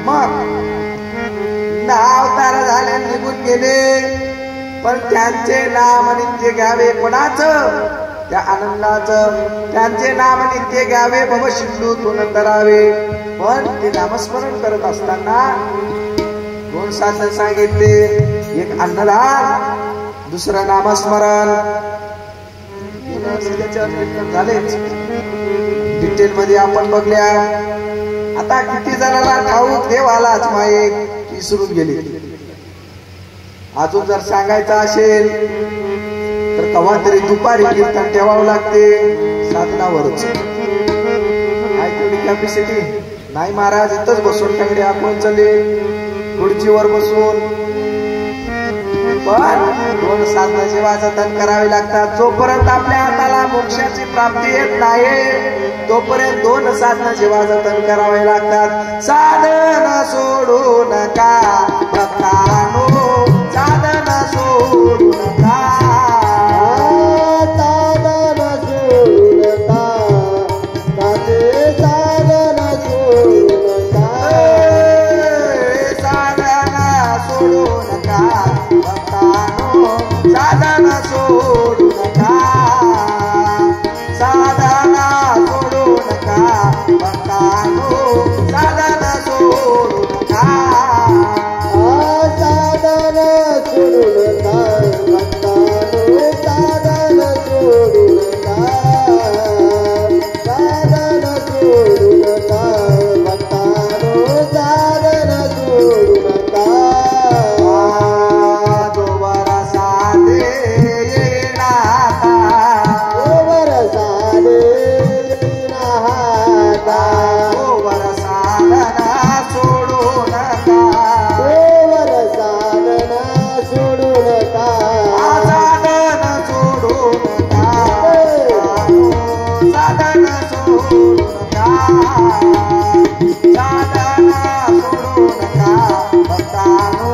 मग अवतार झाले निघून गेले, पण त्यांचे नाम नित्य घ्यावे कोणाचं? त्या आनंदाचं. त्यांचे नाम नित्य घ्यावे भव सिंधूतून करावे. पण ते नामस्मरण करत असताना दोन साधन सांगितले, एक अन्नदान, दुसरं नामस्मरण. झालेच डिटेल मध्ये आपण बघल्या. आता किती जणांना ठाऊक देवालाच माये विसरून गेले. अजून जर सांगायचं असेल तर कवा तरी दुपारी कीर्तन ठेवावं लागते साधनावरच. काय तेवढी कॅपॅसिटी नाही महाराज. इथंच बसून टांगडे आपण चले खुर्चीवर बसून. पण दोन साधनाची वाजतन करावी लागतात. जोपर्यंत आपल्या हाताला मोक्षाची प्राप्ती येत नाही तोपर्यंत दोन साधनाची वाजतन करावे लागतात. साधन सोडू नका भक्तानो, साधन सोडू नका, साधन सोडू नका, साधन सोडू नका, साधन सोडू नका भक्तानो, साधन सोडू नका, साधन सोडू नका भक्तानो, साधन सोडू नका, साधन सोडू नका भक्तानो, साधन सोडू नका, साधन सोडू नका भक्तानो, साधन सोडू नका. दोवर साधे येणाता, दोवर साधे येणाता, दोवर साधना सोडू नका, दोवर साधना सोडू नका, साधन सोडू नका, साधन सोडू नका, साधन सोडू नका भक्तानो, साधन सोडू नका, साधन सोडू नका भक्तानो,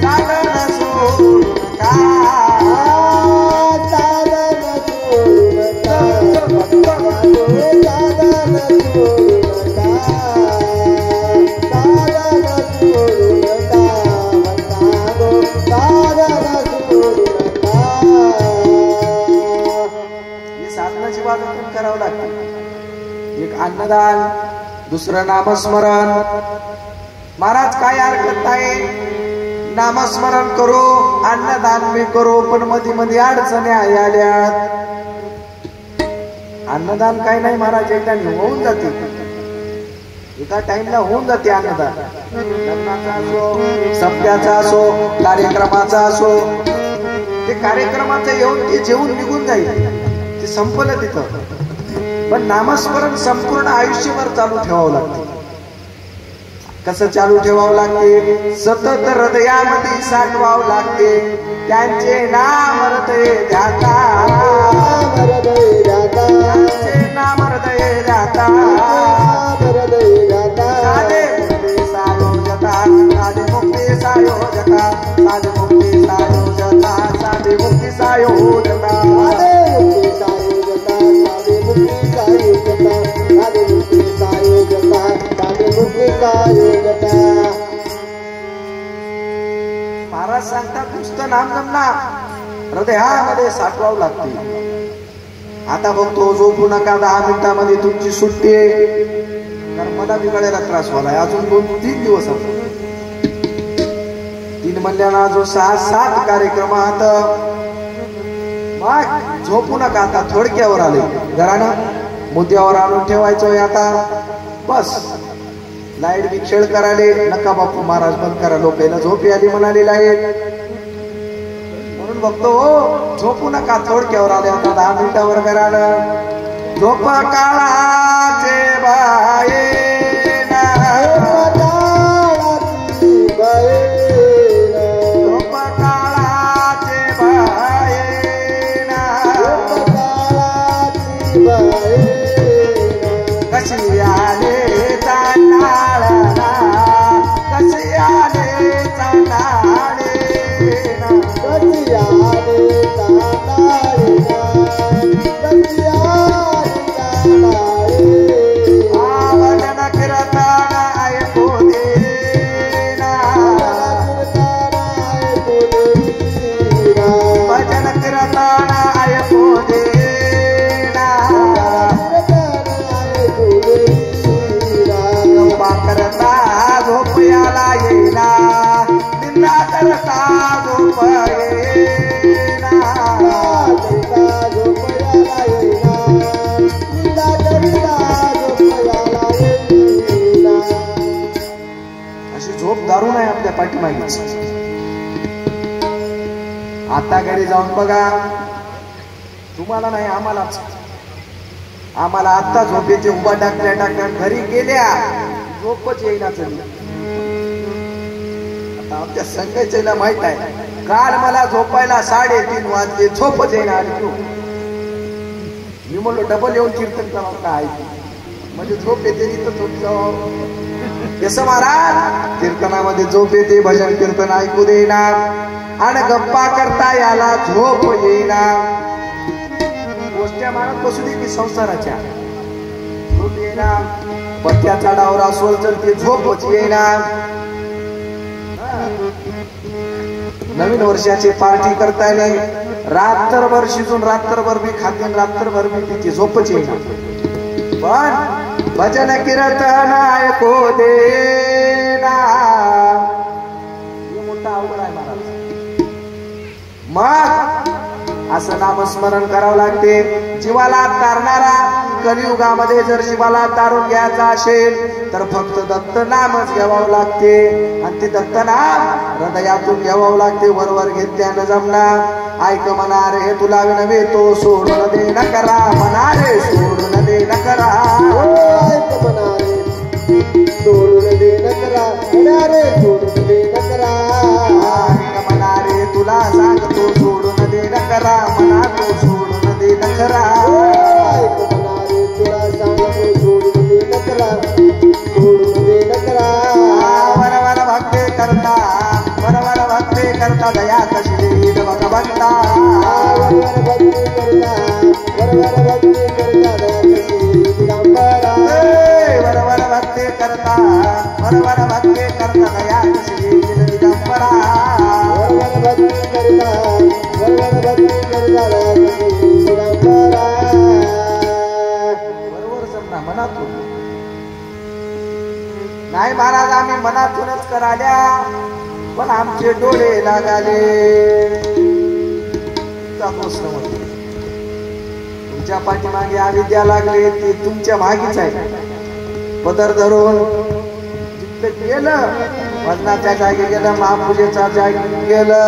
साधन सोडू नका, साधन सोडू नका भक्तानो, साधन सोडू नका. हे साधनाची वाजतून करावं लागतं. एक अन्नदान, दुसरं नामस्मरण. महाराज काय हरकत नाही, नामस्मरण करू अन्नदान मी करू, पण मध्ये मध्ये अडचणी आल्यात. अन्नदान काय नाही महाराज, एकदा होऊन जाते, एका टाइमला होऊन जाते अन्नदान. लग्नाचा असो, सप्त्याचा असो, कार्यक्रमाचा असो, ते कार्यक्रमाचं येऊन ते जेवून निघून जाईल, ते संपलं तिथं. पण नामस्मरण संपूर्ण आयुष्यभर चालू ठेवावं लागते. कसं चालू ठेवावं लागते? सतत हृदयामध्ये साठवावं लागते. त्यांचे नाम हृदय ध्याता, हृदय ध्याता, त्यांचे नाम हृदय ध्याता, हृदय ध्याता, साधे मुक्ती सायोजता, साधे मुक्ती सायोजता, साधे मुक्ती सायोजता, साधे मुक्ती सायोजता, साधे मुक्ती सायोजता, साधे मुक्ती सायोजता, साधे मुक्ती सायोजता, साधे मुक्ती सायोजता. महाराज सांगतात नुसतं नाम जमना, हृदयामध्ये साठवावं लागते. आता बघतो झोपू नका, 10 मिनिटामध्ये तुमची सुट्टी आहे. कारण मला बिघडायला त्रास व्हायला अजून 2-3 दिवस असतो. 3 म्हणल्यानं अजून 6-7 कार्यक्रमात. मग झोपू नका, आता थोडक्यावर आले घरानं, मुद्द्यावर आणून ठेवायचोय आता. बस लाईट बी खेळ करायले नका बापू महाराज, बंद करा, लोकांना झोपी आली म्हणाली लाईट. म्हणून बघतो हो, झोपू नका, थोडक्यावर आले आता 10 मिनिटावर घरानं. झोप काळाचे बाये ना, झोप काळाचे बाये ना, कशी आले चांडाळा, कशी आले चांडाळे ना, कशी आले चांडाळे ना, कशी आले चांडाळे पाठीमागेच. आता घरी जाऊन बघा, तुम्हाला नाही आम्हालाच. आम्हाला आता झोपेचे उभा टाकल्या घरी गेल्या झोपच येईना चली. आता आमच्या संघाचीला माहित आहे, काल मला झोपायला 3:30 वाजले, झोपच येईना. मी म्हणलो डबल येऊन कीर्तन करावं काय, म्हणजे झोप येते तर झोप जावं. कसं महाराज कीर्तनामध्ये झोप येते, भजन कीर्तन ऐकू देईना आणि गप्पा करता याला झोप येईना. गोष्टी मानत बसू दे की संसाराच्या, झोप येईना. पत्त्याचा डावरा सोल तर ते झोपच येईना. नवीन वर्षाची पार्टी करताना रात्रभर शिजून रात्रभर मी खाते, रात्रभर मी तिची झोपच येईना. पण भजन कीर्तन ऐकू देना, हे मोठा अवघड आहे महाराज. मग असं नामस्मरण करावं लागते. जीवाला तारणारा कलियुगामध्ये जर जीवाला तारून घ्यायचा असेल तर फक्त दत्त नामच घ्यावं लागते. आणि ते दत्त नाम हृदयातून घ्यावं लागते, वरवर घेतल्यानं जमणार. ऐक म्हणा रे तुला विनवे तो सोडून दे न करा, म्हणा रे सोडून दे न करा. ऐक म्हणा रे सोडून दे न करा, म्हणा रे सोडून दे न करा. ऐक म्हणा रे तुला सांगतो सोडून दे न करा, म्हणा तो सोडून दे न करा. ऐक म्हणा रे तुला सांगतो सोडून दे न करा, सोडून दे न करा. वरवर भक्ती करता, वरवर भक्ती करता दया कशी देईल भगवंता. वरवर भक्ती करता, वरवर भक्ती करता दया कशी दिगंबरा. वरवर भक्ती करता, वरवर भक्ती करता दया कशी देईल दिगंबरा. वरवर भक्ती करता, वरवर भक्ती करता दया कशी दिगंबरा. बरोबर समजा मनातून नाही महाराज, आम्ही मनातूनच कराल्या पण आमचे डोळे लागाले. तुमच्या पाठीमागे अविद्या लागले, ते तुमच्या मागीच आहे. पदर धरून जिथं गेलं, भजनाच्या जागी गेलं, महापूजेच्या जागी गेलं,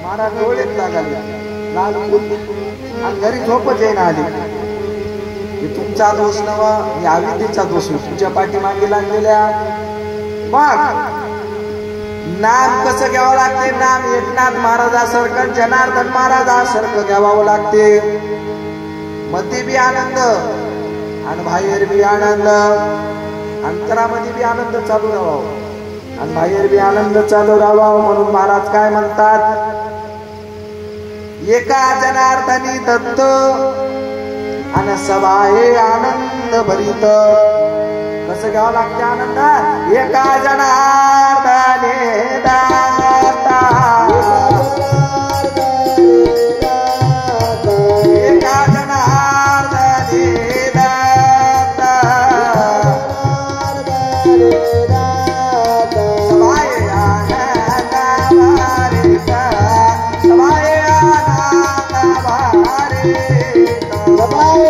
महाराज डोळेच लागाले लागून आणि घरी झोपच येईना आली. हे तुमचा दोष नवा, हे अविद्येचा दोष. तुमच्या पाठीमागे लागलेल्या. मग नाम कसं घ्यावं लागते? नाम एकनाथ महाराजासारखं, जनार्दन महाराजासारखं घ्यावं लागते. मध्ये बी आनंद आणि बाहेर बी आनंद, अंतरामध्ये बी आनंद चालू राहावा आणि बाहेर बी आनंद चालू राहावा. म्हणून महाराज काय म्हणतात, एका जनार्दनी दत्त आणि सभाये आनंद भरित. कसं घ्यावं लागते आनंद? एका जनार्दने दाता, एका जनार्दने दाता, सभाये आनंद भरित, सभाये आनंद भरित.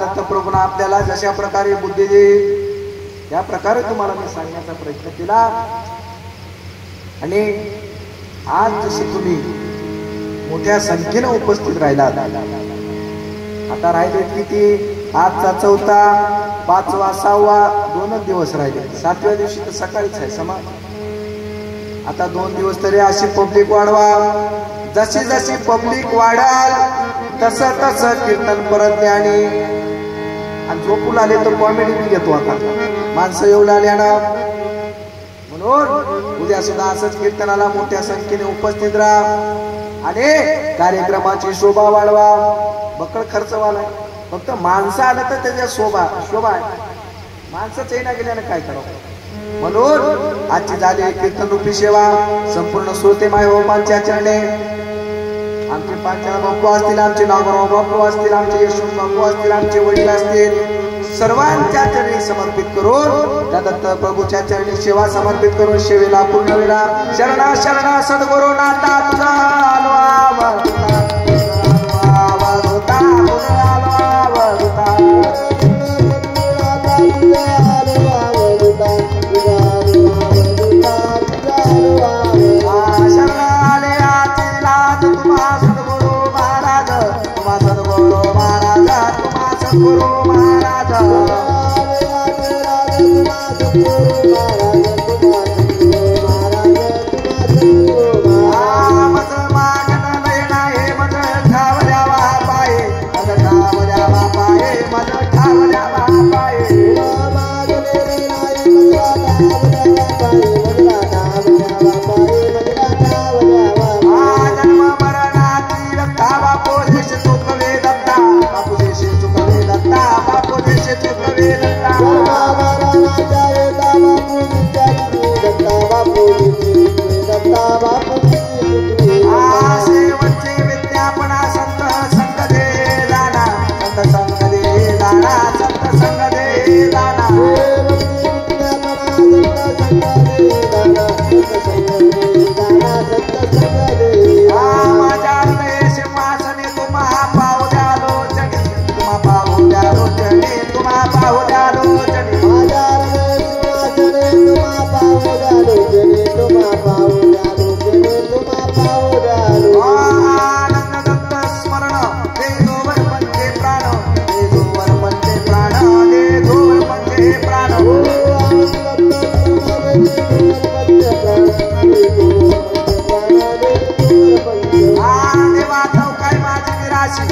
दत्तप्रभूंना आपल्याला जशा प्रकारे बुद्धी देईल त्या प्रकारे तुम्हाला मी सांगण्याचा प्रयत्न केला. आणि आज जसे तुम्ही मोठ्या संख्येने उपस्थित राहिला, आता राहिले किती? आजचा 4था, 5वा, 6वा 2 दिवस राहिले. 7व्या दिवशी तर सकाळीच आहे समाज. आता 2 दिवस तरी अशी पब्लिक वाढवा. जशी जशी पब्लिक वाढाल तसं तसं कीर्तन परत द्या. आणि झोपून आले तर कॉमेडी मी घेतो. आता माणसं येऊ लागल्या ना, म्हणून उद्या सुद्धा असंच कीर्तनाला मोठ्या संख्येने उपस्थित राहा आणि कार्यक्रमाची शोभा वाढवा. बक्कळ खर्च वाला, फक्त माणसं आलं तर त्याच्या शोभा आहे. माणसं चैना गेल्यानं काय करावं. म्हणून आजची झाली कीर्तन रूपी सेवा संपूर्ण श्रोते माय बापांच्या चरणे, आमचे पांचाळ बापू असतील, आमचे नागराव बापू असतील, आमचे यशवंत बापू असतील, आमचे वडील असतील, सर्वांच्या चरणी समर्पित करून त्या दत्त प्रभूच्या चरणी सेवा समर्पित करून सेवेला पूर्ण वेळा शरणा शरणा सद्गुरु नाथा तुझा गुरु महाराज देवा ठाऊ काय माझी निराशी